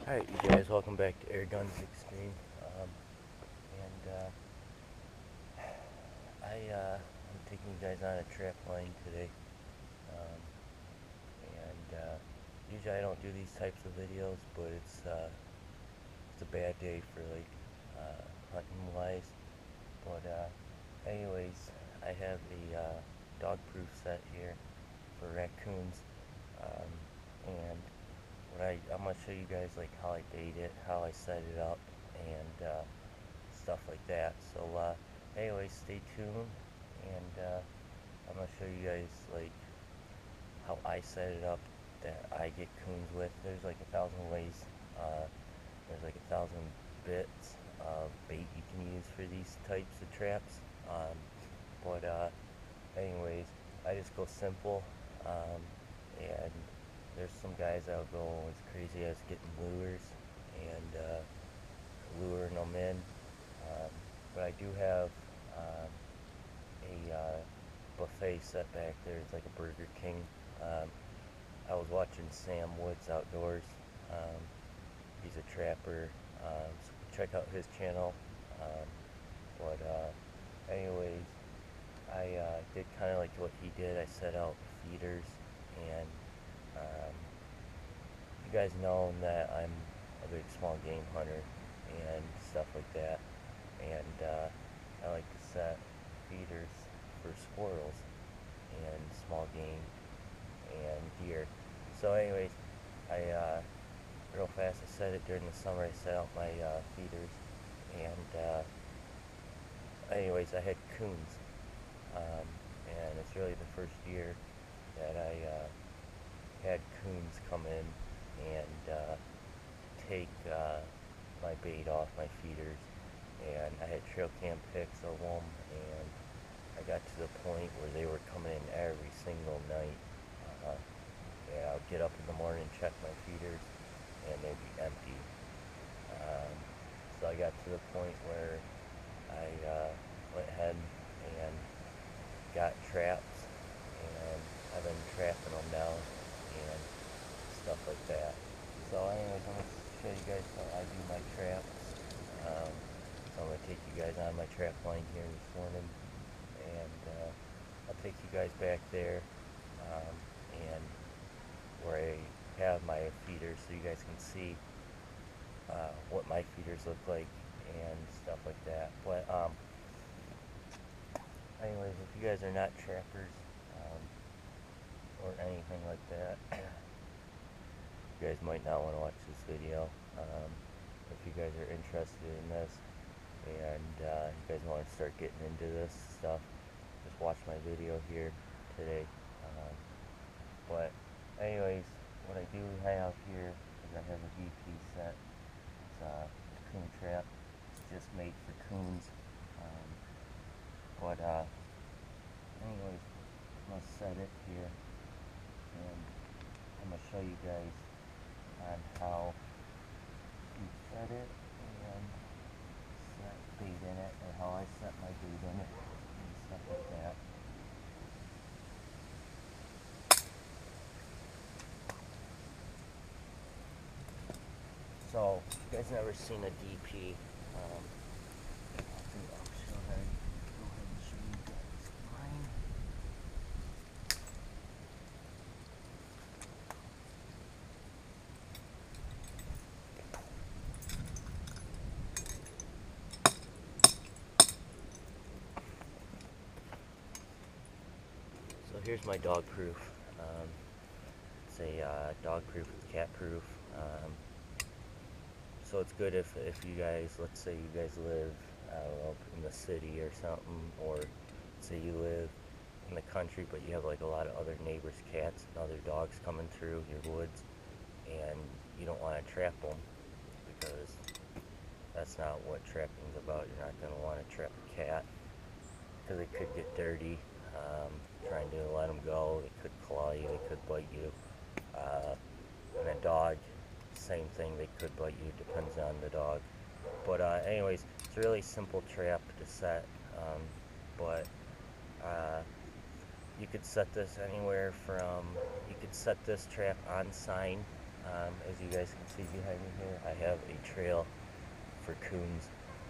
Alright, you guys, welcome back to Air Guns Extreme. I'm taking you guys on a trap line today. Um, Usually I don't do these types of videos, but it's a bad day for hunting wise. Anyways, I have a dog-proof set here for raccoons. Um, and I'm gonna show you guys like how I bait it, how I set it up, and stuff like that. Anyways, stay tuned, and I'm gonna show you guys like how I set it up that I get coons with. There's like 1,000 ways. There's like 1,000 bits of bait you can use for these types of traps. Um, but Anyways, I just go simple. And there's some guys that'll go as crazy as getting lures and luring them in. But I do have a buffet set back there. It's like a Burger King. I was watching Sam Woods Outdoors. He's a trapper. So check out his channel. Um, Anyways, I did kind of like what he did. I set out feeders, and you guys know that I'm a big small game hunter and stuff like that. And I like to set feeders for squirrels and small game and deer. So anyways, real fast, I set it during the summer. I set out my feeders, and anyways, I had coons. And it's really the first year that I had coons come in and take my bait off my feeders, and I had trail cam pics of them, and I got to the point where they were coming in every single night. And I would get up in the morning and check my feeders, and they'd be empty. So I got to the point where I went ahead and got traps, and I've been trapping them now and stuff like that. So anyways, I'm going to show you guys how I do my traps. So I'm going to take you guys on my trap line here this morning, and I'll take you guys back there and where I have my feeders so you guys can see what my feeders look like and stuff like that. Anyways, if you guys are not trappers or anything like that, you guys might not want to watch this video. If you guys are interested in this and you guys want to start getting into this stuff, just watch my video here today. But anyways, what I do have here is I have a DP set. It's a coon trap. It's just made for coons. Anyways, I'm going to set it here, and I'm going to show you guys on how you set it and set bait in it, or how I set my bait in it and stuff like that. So, if you guys never seen a DP, so here's my dog proof. It's a dog proof, cat proof. So it's good if you guys, let's say you guys live, I don't know, in the city or something, or say you live in the country but you have like a lot of other neighbors' cats and other dogs coming through your woods, and you don't want to trap them, because that's not what trapping's about. You're not going to want to trap a cat because it could get dirty trying to let them go. It could claw you, it could bite you, and a dog, same thing, they could bite you, depends on the dog. Anyways, it's a really simple trap to set, you could set this anywhere from, you could set this trap on sign As you guys can see behind me here, I have a trail for coons,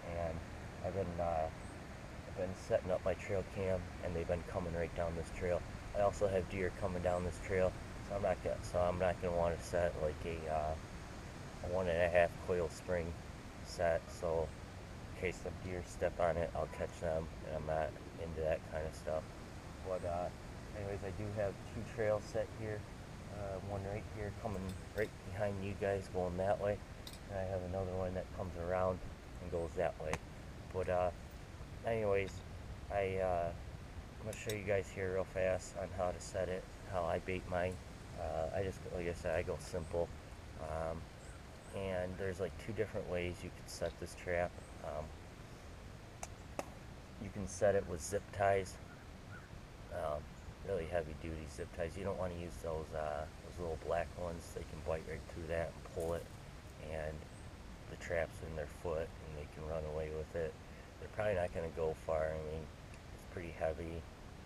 and I've been setting up my trail cam, and they've been coming right down this trail. I also have deer coming down this trail, so I'm not gonna want to set like a 1.5 coil spring set, so in case some deer step on it, I'll catch them, and I'm not into that kind of stuff. But anyways, I do have 2 trails set here. One right here coming right behind you guys going that way, and I have another one that comes around and goes that way. But anyways, I'm gonna show you guys here real fast on how to set it, how I bait mine. I just, like I said, I go simple. And there's like 2 different ways you can set this trap. You can set it with zip ties, really heavy duty zip ties. You don't want to use those little black ones. They can bite right through that and pull it, and the trap's in their foot and they can run away with it. They're probably not going to go far. I mean, it's pretty heavy,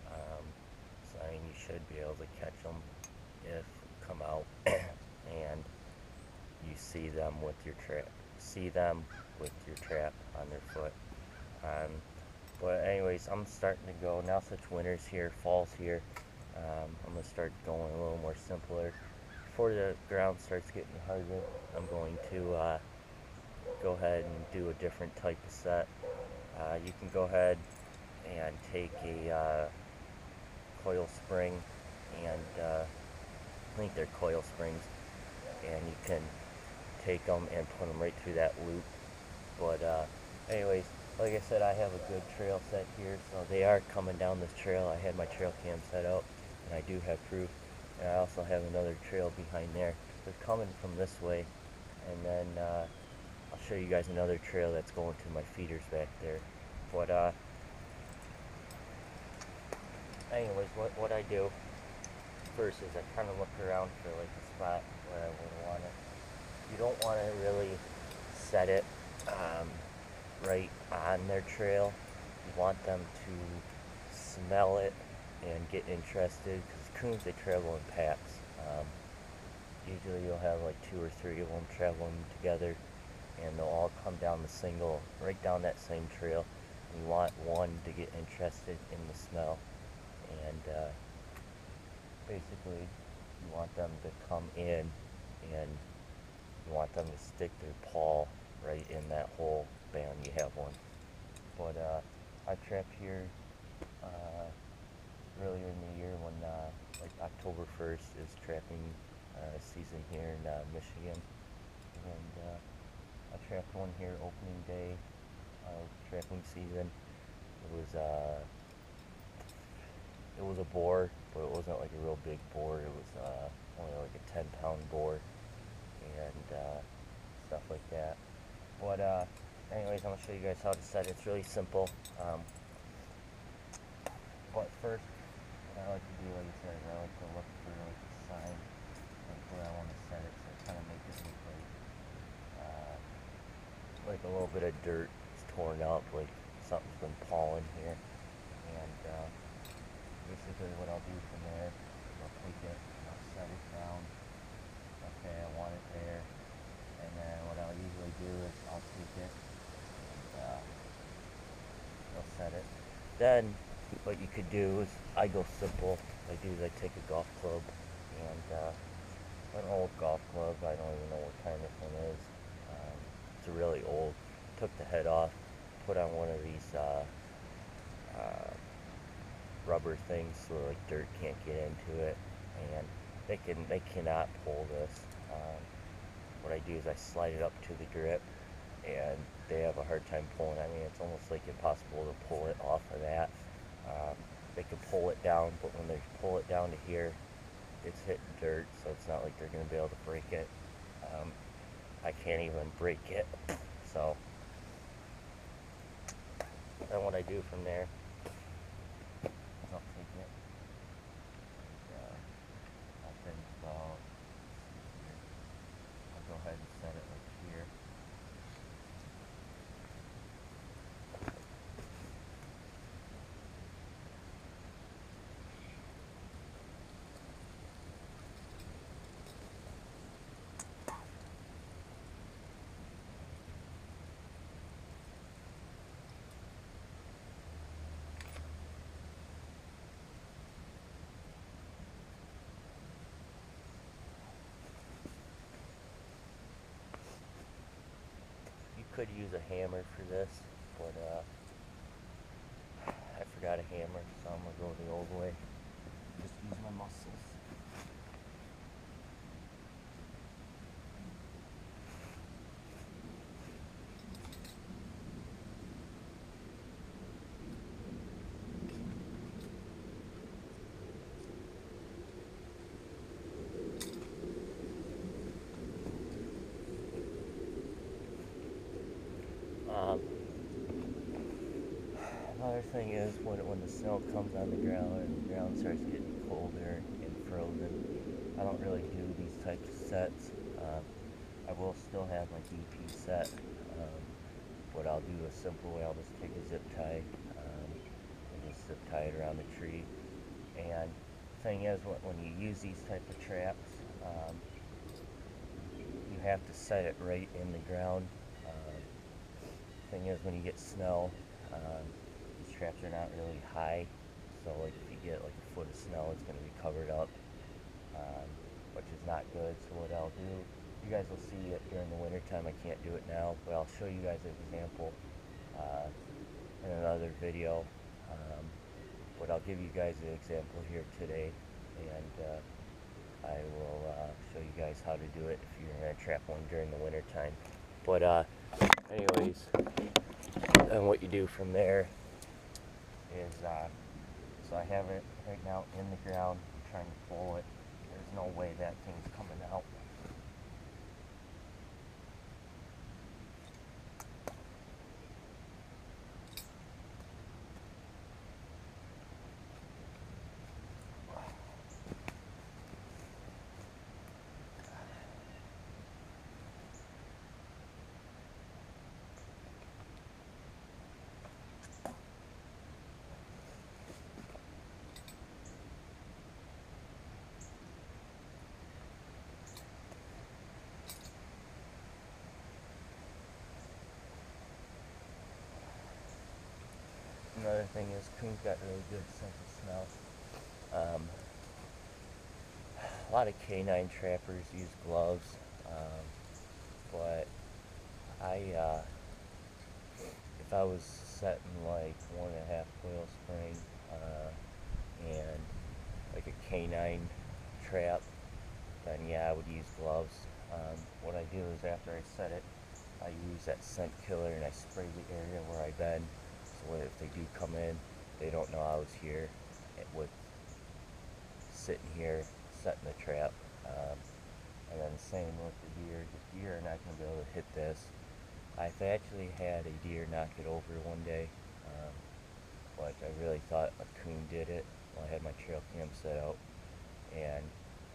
so I mean, you should be able to catch them if you come out and you see them with your trap on their foot. But anyways, I'm starting to go, now since winter's here, fall's here, I'm going to start going a little more simpler. Before the ground starts getting harder, I'm going to go ahead and do a different type of set. You can go ahead and take a coil spring, and I think they're coil springs, and you can take them and put them right through that loop. But anyways, like I said, I have a good trail set here, so they are coming down this trail. I had my trail cam set up, and I do have proof. And I also have another trail behind there. They're coming from this way, and then I'll show you guys another trail that's going to my feeders back there. But anyways, what I do first is I kind of look around for like a spot where I would want it. You don't want to really set it right on their trail. You want them to smell it and get interested, because coons, they travel in packs. Usually you'll have like 2 or 3 of them traveling together, and they'll all come down right down that same trail. You want one to get interested in the smell, and basically you want them to come in, and you want them to stick their paw right in that hole. Bam, you have one. But I trapped here earlier in the year when like October 1st is trapping season here in Michigan, and I trapped one here opening day of trapping season. It was a boar, but it wasn't like a real big boar. It was only like a 10-pound boar, and stuff like that. But anyways, I'm gonna show you guys how to set it. It's really simple. But first, what I like to do, like I said, I like to look for like a sign, like where I want to set it, so kind of make it look like a little bit of dirt is torn up, like something's been pawing here. And basically, what I'll do from there is I'll take it and I'll set it down. Okay, I want it there. And then what I'll usually do is I'll take it and I'll set it. Then what you could do is I go simple. What I do is I take a golf club, and an old golf club. I don't even know what kind this one is. It's a really old. Took the head off, put on one of these rubber things so like dirt can't get into it, and they cannot pull this. What I do is I slide it up to the grip, and they have a hard time pulling. I mean, it's almost like impossible to pull it off of that. They can pull it down, but when they pull it down to here, it's hitting dirt, so it's not like they're going to be able to break it. I can't even break it. So then what I do from there is I'll take it, and I think about, I'll go ahead and set it like here. could use a hammer for this, but I forgot a hammer, so I'm gonna go the old way. Just use my muscles. Another thing is when the snow comes on the ground and the ground starts getting colder and frozen, I don't really do these types of sets. I will still have my DP set, but I'll do a simple way. I'll just take a zip tie and just zip tie it around the tree. And the thing is, when you use these type of traps, you have to set it right in the ground. Thing is, when you get snow, these traps are not really high, so like if you get like a foot of snow, it's going to be covered up, which is not good. So what I'll do, you guys will see it during the winter time. I can't do it now, but I'll show you guys an example in another video. But I'll give you guys an example here today, and I will show you guys how to do it if you're going to trap one during the winter time. But anyways, and what you do from there is, so I have it right now in the ground, I'm trying to pull it. There's no way that thing's coming out. Another thing is, coon's got really good sense of smell. A lot of canine trappers use gloves, but if I was setting like 1.5 coil spring and like a canine trap, then yeah, I would use gloves. What I do is after I set it, I use that scent killer and I spray the area where I've been. So if they do come in, they don't know I was here with sitting here setting the trap. And then the same with the deer. The deer are not going to be able to hit this. I've actually had a deer knock it over one day, but I really thought a coon did it. Well, I had my trail cam set out, and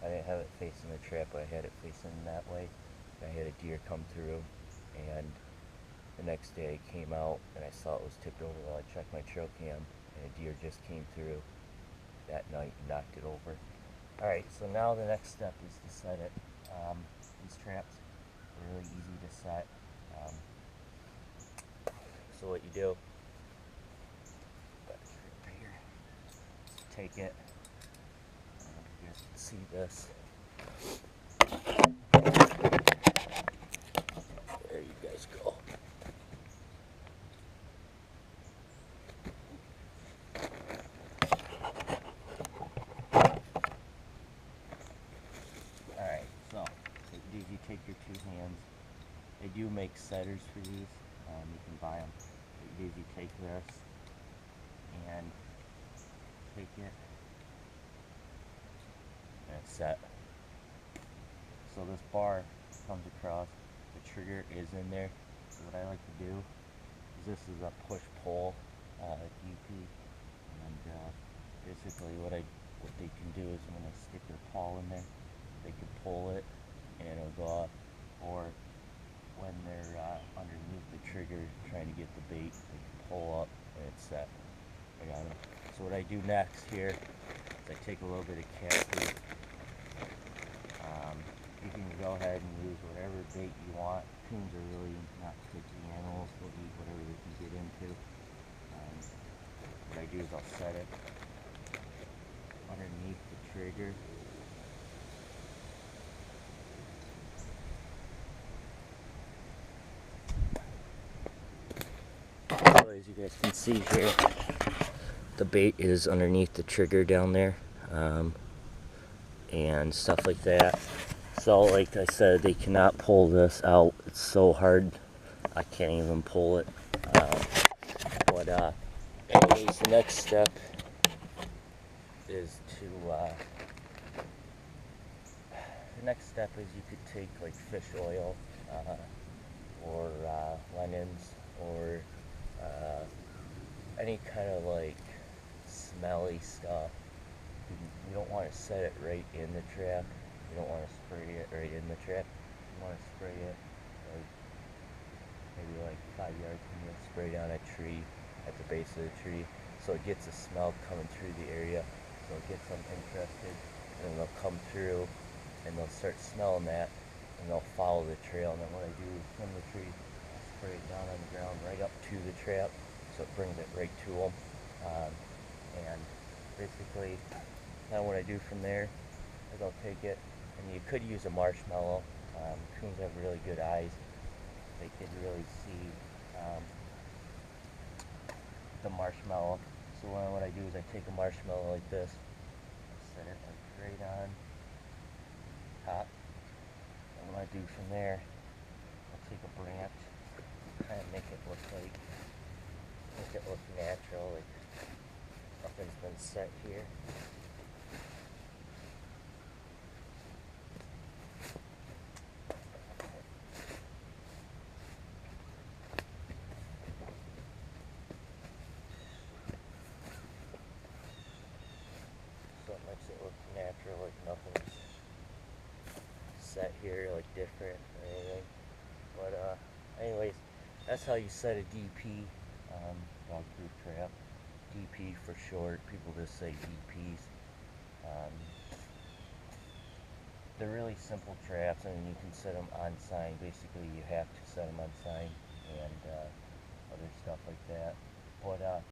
I didn't have it facing the trap, but I had it facing that way. I had a deer come through, and the next day I came out and I saw it was tipped over while I checked my trail cam, and a deer just came through that night and knocked it over. Alright, so now the next step is to set it. These traps are really easy to set. So what you do, right here, take it, you guys can see this. There you guys go. Alright, so what you do is you take your two hands. They do make setters for these. You can buy them. What you do is you take this and take it, and it's set. So this bar comes across, the trigger is in there. So what I like to do is this is a push-pull DP, and basically what they can do is when they stick their paw in there, they can pull it and it'll go off, or when they're underneath the trigger trying to get the bait, they can pull up and it's set. I got it. So what I do next here is I take a little bit of cat food. You can go ahead and use whatever bait you want. Coons are really not picky animals. They'll eat whatever they can get into. What I do is I'll set it underneath the trigger. you guys can see here, the bait is underneath the trigger down there, and stuff like that. So like I said, they cannot pull this out. It's so hard, I can't even pull it. Anyways, the next step is you could take like fish oil, or linens, or any kind of like smelly stuff. You don't want to set it right in the trap. You don't want to spray it right in the trap. You want to spray it like maybe like 5 yards from you. Spray down a tree at the base of the tree, so it gets a smell coming through the area. So it gets them interested, and they'll come through, and they'll start smelling that, and they'll follow the trail. And then what I do is from the tree, spray it down on the ground right up to the trap, so it brings it right to them. And basically, now what I do from there is I'll take it, and you could use a marshmallow. Coons have really good eyes. They can really see the marshmallow. So what I do is I take a marshmallow like this, set it like right on top, and what I do from there, I'll take a branch, kind of make it look natural, like nothing's been set here. So it makes it look natural, like nothing's set here, like different or anything. But anyways, that's how you set a DP, dog proof trap. DP for short. People just say DPs. They're really simple traps. I mean, you can set them on sign. Basically, you have to set them on sign and other stuff like that. But